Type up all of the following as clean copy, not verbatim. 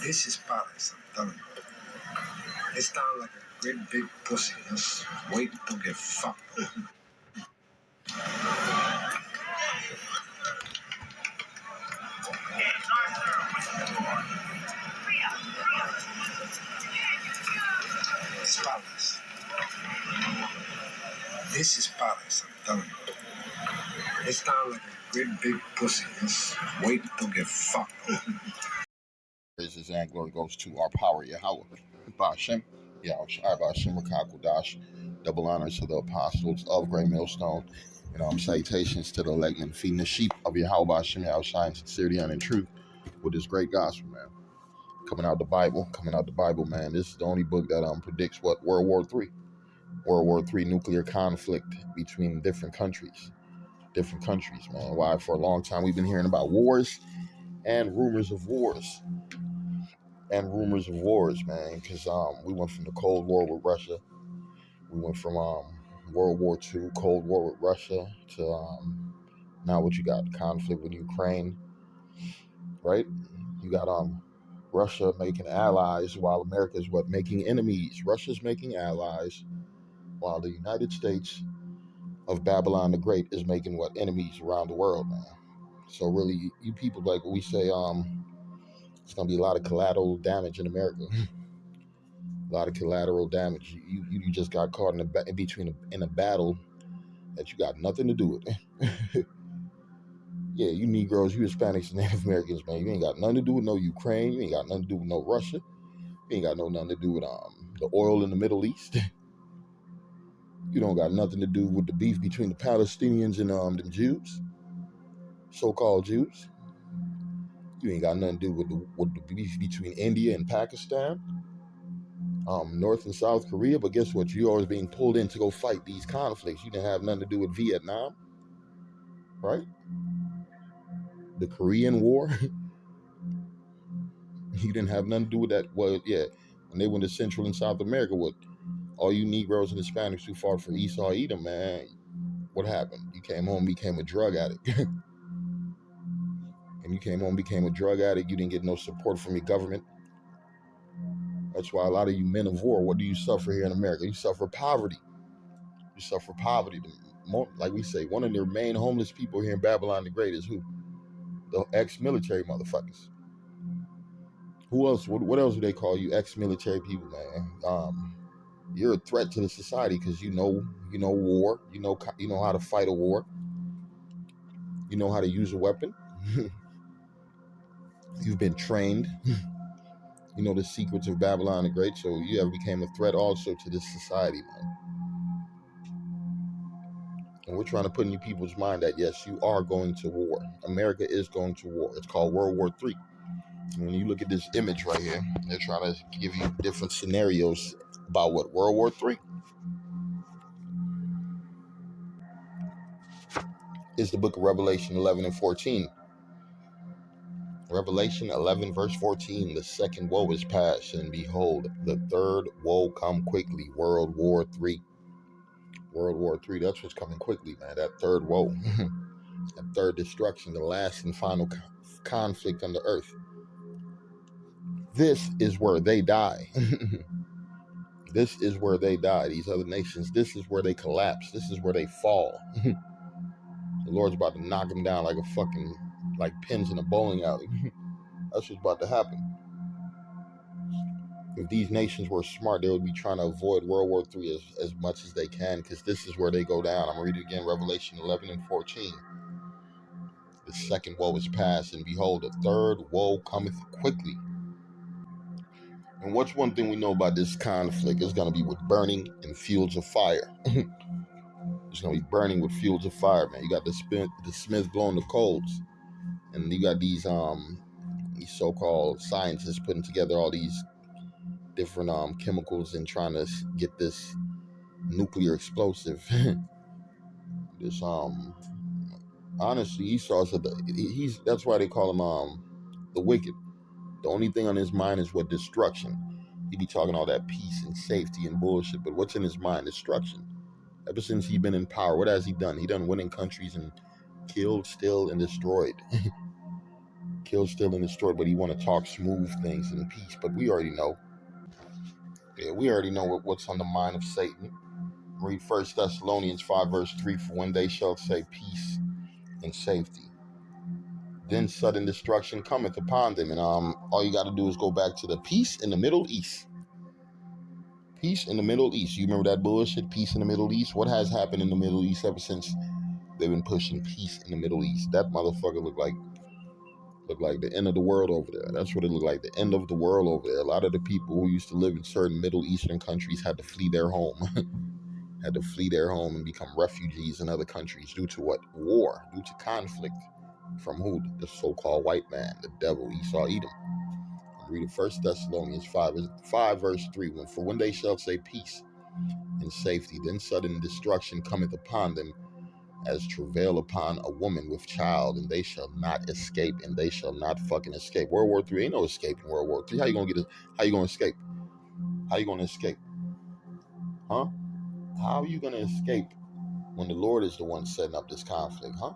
This is paradise, I'm telling you. It's down like a great big pussy, just waiting to get fucked. It's paradise. This is paradise, I'm telling you. It's down like a great big pussy, just waiting to get fucked. Praises and glory goes to our power, Yahweh. Bashem, Yahweh, Bashem, Rakakudash. Double honors to the apostles of Great Millstone. Salutations to the elect and feeding the sheep of Yahweh, Bashem, Yahweh, in sincerity and in truth with this great gospel, man. Coming out the Bible, man. This is the only book that predicts what World War III nuclear conflict between different countries, man. Why for a long time we've been hearing about wars and rumors of wars. Man, because we went from the Cold War with Russia, we went from World War II, Cold War with Russia, to now what you got, conflict with Ukraine, right? You got Russia making allies while America is making enemies. Russia's making allies while the United States of Babylon the Great is making enemies around the world, man. So really, you people, like we say, it's gonna be a lot of collateral damage in America. A lot of collateral damage. You just got caught in a battle that you got nothing to do with. Yeah, you Negroes, you Hispanics, and Native Americans, man. You ain't got nothing to do with no Ukraine. You ain't got nothing to do with no Russia. You ain't got nothing to do with the oil in the Middle East. You don't got nothing to do with the beef between the Palestinians and the Jews, so-called Jews. You ain't got nothing to do with the beef between India and Pakistan. North and South Korea, but guess what? You're always being pulled in to go fight these conflicts. You didn't have nothing to do with Vietnam, right? The Korean War. You didn't have nothing to do with that. Well, yeah, when they went to Central and South America, what all you Negroes and Hispanics who fought for Esau, Edom, man, what happened? You came home, became a drug addict. And you came home, became a drug addict. You didn't get no support from your government. That's why a lot of you men of war, what do you suffer here in America? You suffer poverty. You suffer poverty. Like we say, one of their main homeless people here in Babylon the Great is who? The ex-military motherfuckers. Who else? What else do they call you? Ex-military people, man. You're a threat to the society because you know war. You know how to fight a war. You know how to use a weapon. You've been trained. You know the secrets of Babylon the Great, so you have became a threat also to this society, man. And we're trying to put in you people's mind that yes, you are going to war. America is going to war. It's called World War III. And when you look at this image right here, they're trying to give you different scenarios about what World War III is. The book of Revelation 11 and 14. Revelation 11 verse 14, the second woe is past, and behold, the third woe come quickly. World War III. World War III, that's what's coming quickly, man. That third woe. That third destruction, the last and final conflict on the earth. This is where they die. This is where they die. These other nations, this is where they collapse. This is where they fall. The Lord's about to knock them down like pins in a bowling alley. That's what's about to happen. If these nations were smart, they would be trying to avoid World War III as much as they can, because this is where they go down. I'm going to read it again, Revelation 11 and 14. The second woe is past, and behold, the third woe cometh quickly. And what's one thing we know about this conflict? It's going to be with burning and fields of fire. It's going to be burning with fields of fire, man. You got the smith blowing the coals, and you got these so-called scientists putting together all these different chemicals and trying to get this nuclear explosive. This honestly, Esau's that's why they call him the wicked. The only thing on his mind is what? Destruction. He be talking all that peace and safety and bullshit, but what's in his mind? Destruction. Ever since he been in power, what has he done? He done winning countries and killed, still, and destroyed. kill, steal, and destroy, but he want to talk smooth things and peace. But we already know. Yeah, we already know what's on the mind of Satan. Read 1 Thessalonians 5 verse 3, for when they shall say peace and safety, then sudden destruction cometh upon them. And all you got to do is go back to the peace in the Middle East. Peace in the Middle East. You remember that bullshit, peace in the Middle East? What has happened in the Middle East ever since they've been pushing peace in the Middle East? That motherfucker looked like the end of the world over there. That's what it looked like, the end of the world over there. A lot of the people who used to live in certain Middle Eastern countries had to flee their home. Had to flee their home and become refugees in other countries due to what? War, due to conflict. From who? The so-called white man, the devil, Esau, Edom. I'm reading 1 Thessalonians 5 verse 3. For when they shall say peace and safety, then sudden destruction cometh upon them as travail upon a woman with child, and they shall not escape, and they shall not fucking escape. World War III ain't no escape in World War III. How you gonna escape? How you gonna escape? Huh? How are you gonna escape when the Lord is the one setting up this conflict, huh?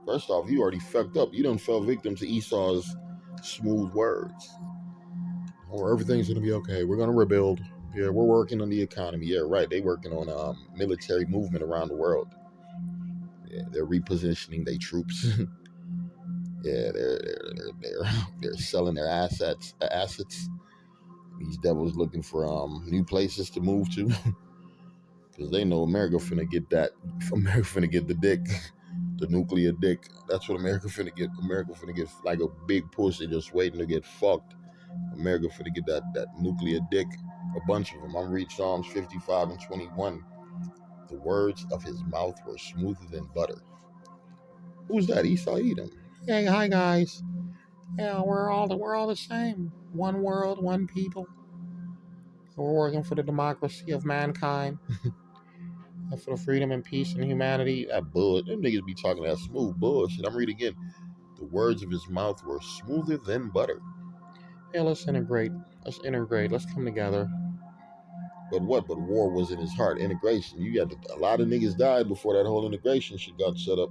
First off, you already fucked up. You done fell victim to Esau's smooth words. Or everything's gonna be okay. We're gonna rebuild. Yeah, we're working on the economy. Yeah, right. They working on military movement around the world. Yeah, they're repositioning their troops. Yeah, they're selling their assets. These devils looking for new places to move to, because they know America finna get that. America finna get the dick, the nuclear dick. That's what America finna get. America finna get like a big pussy just waiting to get fucked. America finna get that nuclear dick. A bunch of them. I'm reading Psalms 55 and 21. The words of his mouth were smoother than butter. Who's that? Esau Edom. Hey, hi guys. Yeah, we're all the same. One world, one people. We're working for the democracy of mankind, and for the freedom and peace and humanity. That bullshit. Them niggas be talking that smooth bullshit. I'm reading again. The words of his mouth were smoother than butter. Yeah, let's integrate. Let's come together. But what? But war was in his heart. Integration. You got a lot of niggas died before that whole integration shit got set up.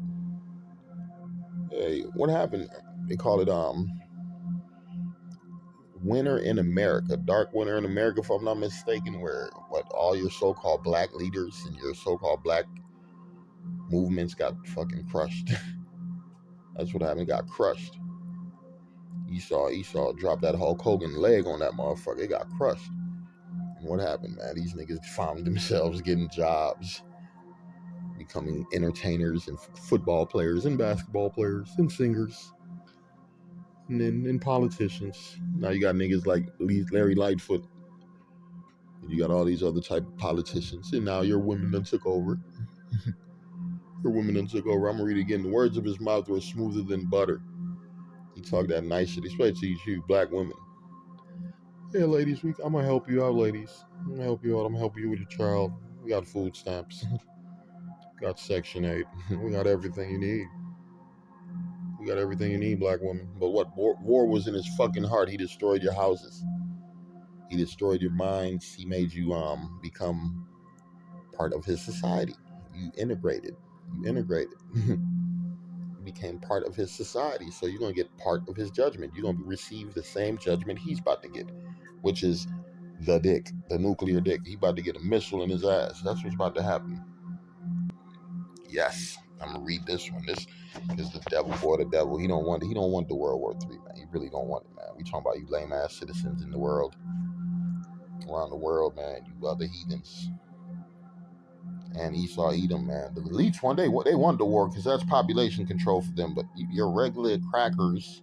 Hey, what happened? They call it winter in America, dark winter in America, if I'm not mistaken, where what all your so-called black leaders and your so-called black movements got fucking crushed. That's what happened. Got crushed. Esau dropped that Hulk Hogan leg on that motherfucker. It got crushed. And what happened, man? These niggas found themselves getting jobs, becoming entertainers and football players and basketball players and singers and politicians. Now you got niggas like Larry Lightfoot. You got all these other type of politicians, and now your women done took over. Your women done took over. I'm gonna read it again. The words of his mouth were smoother than butter. He talked that nice shit, especially to you black women. Yeah, ladies, I'm gonna help you out, ladies. I'm gonna help you out. I'm gonna help you with your child. We got food stamps. We got Section 8. We got everything you need. We got everything you need, black woman. But what? War was in his fucking heart. He destroyed your houses. He destroyed your minds. He made you become part of his society. You integrated. You became part of his society. So you're going to get part of his judgment. You're going to receive the same judgment he's about to get, which is the dick, the nuclear dick. He about to get a missile in his ass. That's what's about to happen. Yes, I'm going to read this one. This is the devil for the devil. He don't want the World War III, man. He really don't want it, man. We talking about you lame ass citizens in the world, around the world, man. You other heathens. And Esau Edom, man. The elites they want the war because that's population control for them. But your regular crackers,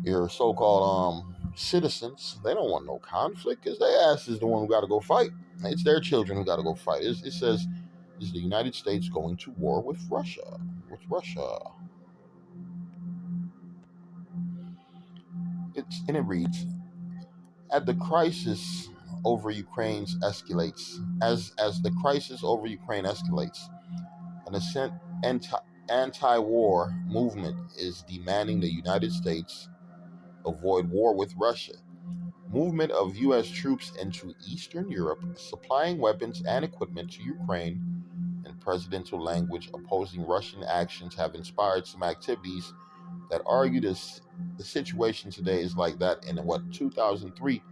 your so-called citizens, they don't want no conflict because their ass is the one who got to go fight. It's their children who got to go fight. It says, is the United States going to war with Russia? And it reads, as the crisis over Ukraine escalates, an anti-war movement is demanding the United States avoid war with Russia. Movement of U.S. troops into Eastern Europe, supplying weapons and equipment to Ukraine, and presidential language opposing Russian actions have inspired some activities that argue this the situation today is like that in what 2003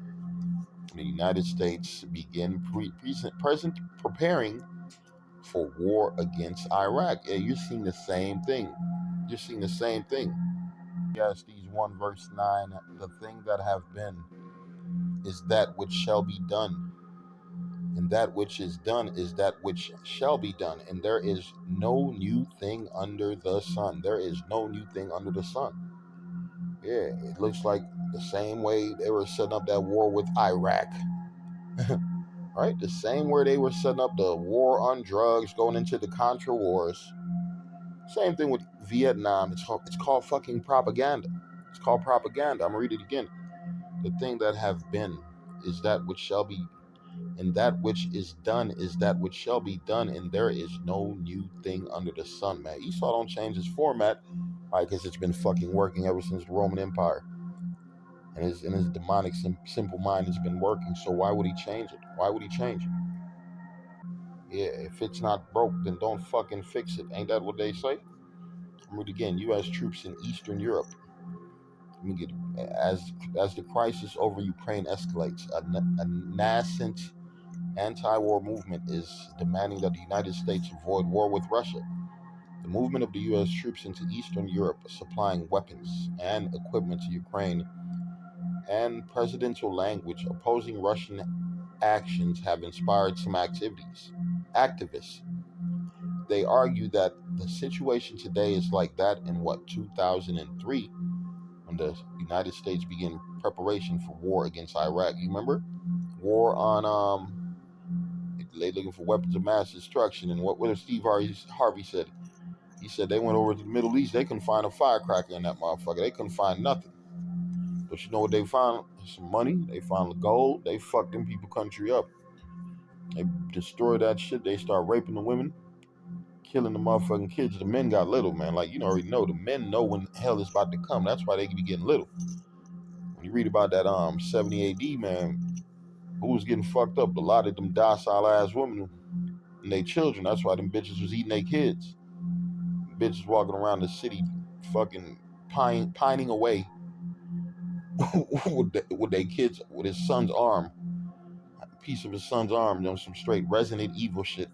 when the United States began present preparing for war against Iraq. Yeah, you're seeing the same thing. You're seeing the same thing. Yes, these 1 verse 9, the thing that have been is that which shall be done, and that which is done is that which shall be done, and there is no new thing under the sun. There is no new thing under the sun. Yeah, it looks like the same way they were setting up that war with Iraq, right? The same way they were setting up the war on drugs, going into the Contra wars. Same thing with Vietnam. It's called fucking propaganda. It's called propaganda. I'm gonna read it again. The thing that have been is that which shall be, and that which is done is that which shall be done, and there is no new thing under the sun, man. Esau don't change his format, right? Because it's been fucking working ever since the Roman Empire. And his demonic simple mind has been working. So why would he change it? Why would he change it? Yeah, if it's not broke, then don't fucking fix it. Ain't that what they say? Read again. U.S. troops in Eastern Europe. Let me get as the crisis over Ukraine escalates, a nascent anti-war movement is demanding that the United States avoid war with Russia. The movement of the U.S. troops into Eastern Europe, supplying weapons and equipment to Ukraine, and presidential language opposing Russian actions have inspired some activists. They argue that the situation today is like that in what 2003 when the United States began preparation for war against Iraq. You remember? War on they looking for weapons of mass destruction. And what Steve Harvey said? He said they went over to the Middle East. They couldn't find a firecracker in that motherfucker. They couldn't find nothing. But you know what they found? Some money. They found the gold. They fucked them people country up. They destroyed that shit. They start raping the women, killing the motherfucking kids. The men got little, man. Like, you already know. The men know when hell is about to come. That's why they can be getting little. When you read about that 70 AD, man, who was getting fucked up? A lot of them docile ass women and their children. That's why them bitches was eating their kids. Bitches walking around the city fucking pining away with their kids, with his son's arm. A piece of his son's arm, some straight Resident Evil shit.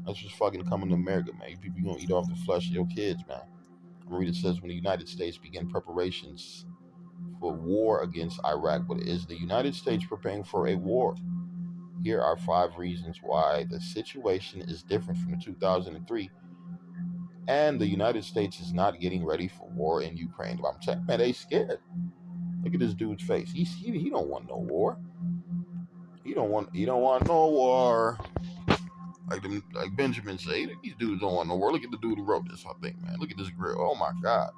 That's what's fucking coming to America, man. You people gonna eat off the flesh of your kids, man. I read it says when the United States began preparations for war against Iraq, but is the United States preparing for a war? Here are 5 reasons why the situation is different from the 2003, and the United States is not getting ready for war in Ukraine. I'm saying, man, they scared. Look at this dude's face. He don't want no war. He don't want no war. Like Benjamin said, these dudes don't want no war. Look at the dude who wrote this. I think, man. Look at this grill. Oh my God,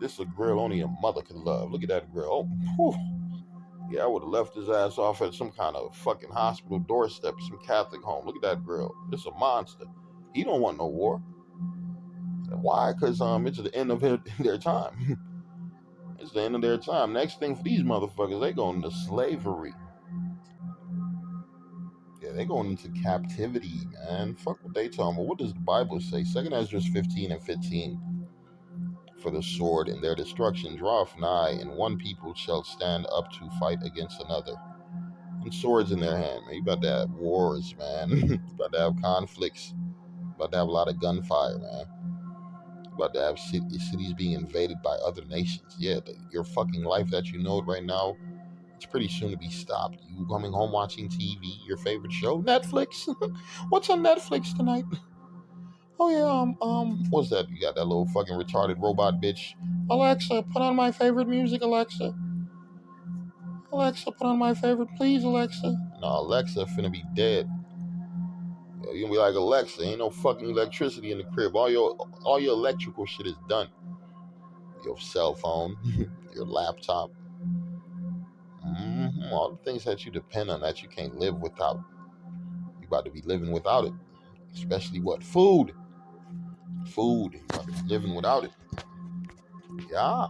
this is a grill only a mother could love. Look at that grill. Oh, whew. Yeah, I would have left his ass off at some kind of fucking hospital doorstep, some Catholic home. Look at that grill. It's a monster. He don't want no war. Why? Because it's the end of their time. It's the end of their time. Next thing for these motherfuckers, they going into slavery. Yeah, they going into captivity, man. Fuck what they talking about. What does the Bible say? 2 Ezra 15 and 15. For the sword and their destruction draweth nigh, and one people shall stand up to fight against another. And swords in their hand, man. You about to have wars, man. You about to have conflicts. You about to have a lot of gunfire, man. You about to have cities being invaded by other nations. Yeah, your fucking life that you know right now, it's pretty soon to be stopped. You coming home watching TV, your favorite show, Netflix. What's on Netflix tonight? Oh yeah, what's that? You got that little fucking retarded robot bitch. Alexa, put on my favorite music, Alexa. Alexa, put on my favorite, please, Alexa. No, Alexa finna be dead. You gonna be like, Alexa, ain't no fucking electricity in the crib. All your electrical shit is done. Your cell phone, your laptop, all the things that you depend on that you can't live without. You about to be living without it. Especially what? Food. Food. You about to be living without it. Yeah.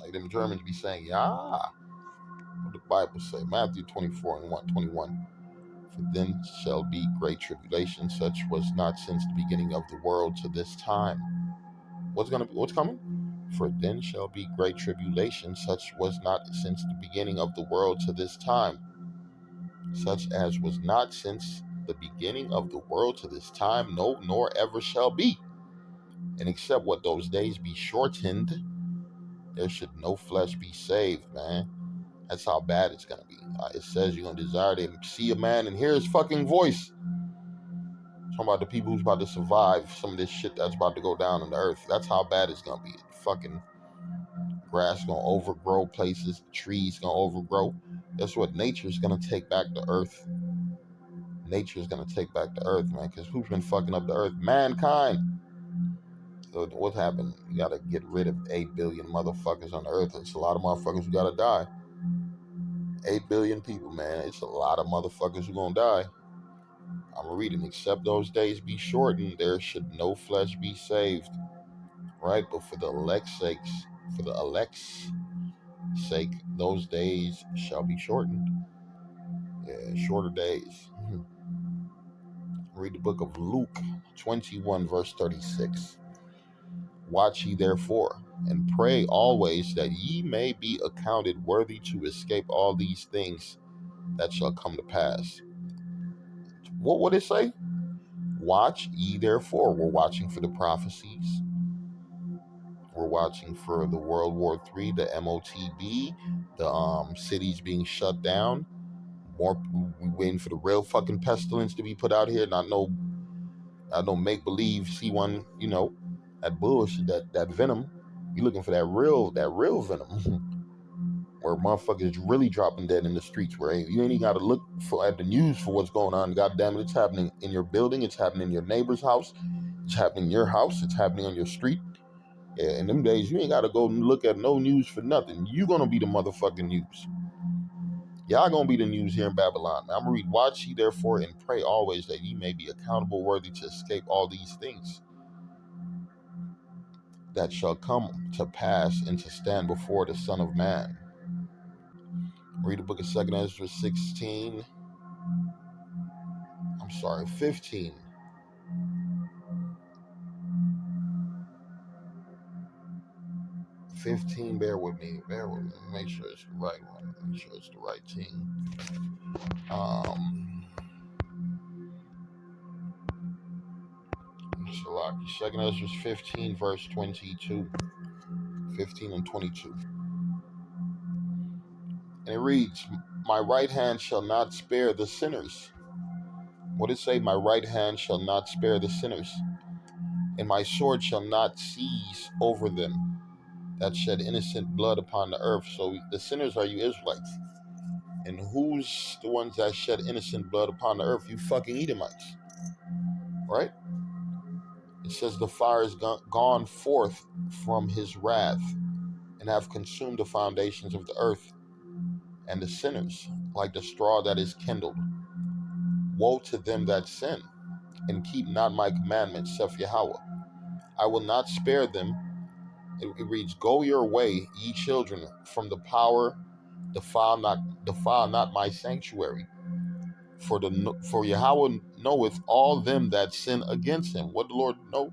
Like them Germans be saying, yeah. What the Bible say? Matthew 24 and 121. For then shall be great tribulation, such was not since the beginning of the world to this time. What's coming? For then shall be great tribulation, such was not since the beginning of the world to this time, such as was not since the beginning of the world to this time, no, nor ever shall be. And except what those days be shortened, there should no flesh be saved, man. That's how bad it's gonna be. It says you're gonna desire to see a man and hear his fucking voice. Talking about the people who's about to survive some of this shit that's about to go down on the earth. That's how bad it's gonna be. Fucking grass gonna overgrow places, trees gonna overgrow. That's what nature's gonna take back the earth. Nature's gonna take back the earth, man. Because who's been fucking up the earth? Mankind. So what happened? You gotta get rid of 8 billion motherfuckers on the earth. It's a lot of motherfuckers who gotta die. 8 billion people, man. It's a lot of motherfuckers who gonna die. I'm reading, except those days be shortened, there should no flesh be saved. Right? But for the elect's sake, those days shall be shortened. Yeah, shorter days. Read the book of Luke 21, verse 36. Watch ye therefore, and pray always that ye may be accounted worthy to escape all these things that shall come to pass. What would it say? Watch ye therefore. We're watching for the prophecies. We're watching for the World War III, the MOTB, the cities being shut down. We waiting for the real fucking pestilence to be put out here. Not no make believe. See one, that bullshit, that venom. You looking for that real venom, where motherfuckers really dropping dead in the streets. Where you ain't even got to look at the news for what's going on. God damn it, it's happening in your building. It's happening in your neighbor's house. It's happening in your house. It's happening on your street. Yeah, in them days, you ain't got to go look at no news for nothing. You gonna be the motherfucking news. Y'all gonna be the news here in Babylon. I'm gonna read, watch ye therefore and pray always that ye may be accountable worthy to escape all these things that shall come to pass and to stand before the Son of Man. Read the book of 2nd Ezra 15. 15, bear with me. Make sure it's the right one. Make sure it's the right thing. 2nd Ezra 15, verse 22. 15 and 22. And it reads, my right hand shall not spare the sinners. What did it say? My right hand shall not spare the sinners, and my sword shall not cease over them that shed innocent blood upon the earth. So the sinners are you Israelites. And who's the ones that shed innocent blood upon the earth? You fucking Edomites. Right? It says the fire is gone forth from his wrath and have consumed the foundations of the earth and the sinners, like the straw that is kindled. Woe to them that sin and keep not my commandments, saith Yahweh. I will not spare them. It reads, go your way, ye children, from the power, defile not my sanctuary. For Yahweh knoweth all them that sin against him. What the Lord know?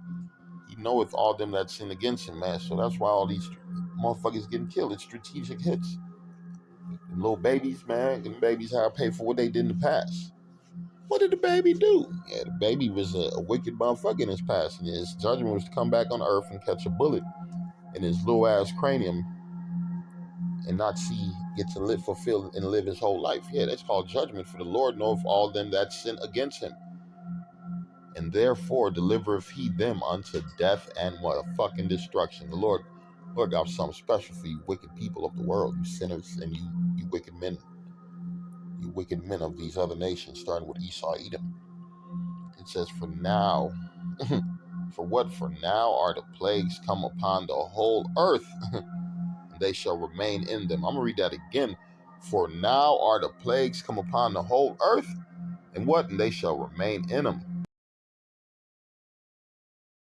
He knoweth all them that sin against him, man. So that's why all these motherfuckers getting killed. It's strategic hits. And little babies, man, and babies have to pay for what they did in the past. What did the baby do? Yeah, the baby was a wicked motherfucker in his past, and his judgment was to come back on earth and catch a bullet in his little ass cranium and not get to live, fulfill, and live his whole life. Yeah, that's called judgment. For the Lord knoweth all them that sin against him, and therefore delivereth he them unto death and what? Fucking destruction. The Lord got something special for you wicked people of the world, you sinners, and you wicked men. You wicked men of these other nations, starting with Esau, Edom. It says, for now, for what? For now are the plagues come upon the whole earth, and they shall remain in them. I'm going to read that again. For now are the plagues come upon the whole earth, and what? And they shall remain in them.